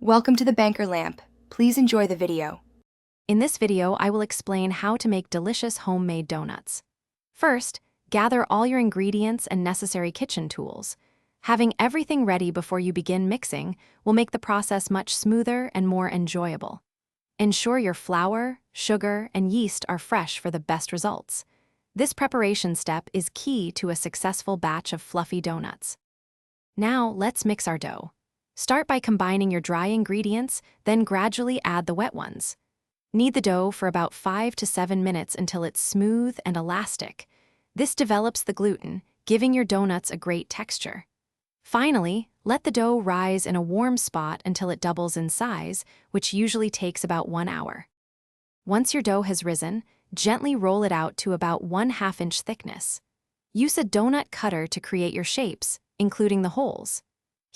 Welcome to the Banker Lamp. Please enjoy the video. In this video, I will explain how to make delicious homemade donuts. First, gather all your ingredients and necessary kitchen tools. Having everything ready before you begin mixing will make the process much smoother and more enjoyable. Ensure your flour, sugar, and yeast are fresh for the best results. This preparation step is key to a successful batch of fluffy donuts. Now, let's mix our dough. Start by combining your dry ingredients, then gradually add the wet ones. Knead the dough for about 5 to 7 minutes until it's smooth and elastic. This develops the gluten, giving your donuts a great texture. Finally, let the dough rise in a warm spot until it doubles in size, which usually takes about 1 hour. Once your dough has risen, gently roll it out to about 1/2 inch thickness. Use a donut cutter to create your shapes, including the holes.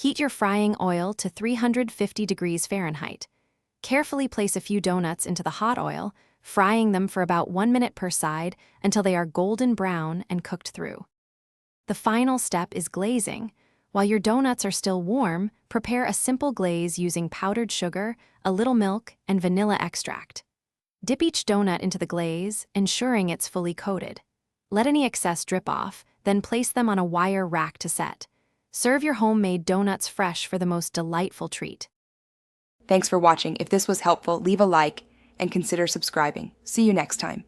Heat your frying oil to 350 degrees Fahrenheit. Carefully place a few donuts into the hot oil, frying them for about 1 minute per side until they are golden brown and cooked through. The final step is glazing. While your donuts are still warm, prepare a simple glaze using powdered sugar, a little milk, and vanilla extract. Dip each donut into the glaze, ensuring it's fully coated. Let any excess drip off, then place them on a wire rack to set. Serve your homemade donuts fresh for the most delightful treat. Thanks for watching. If this was helpful, leave a like and consider subscribing. See you next time.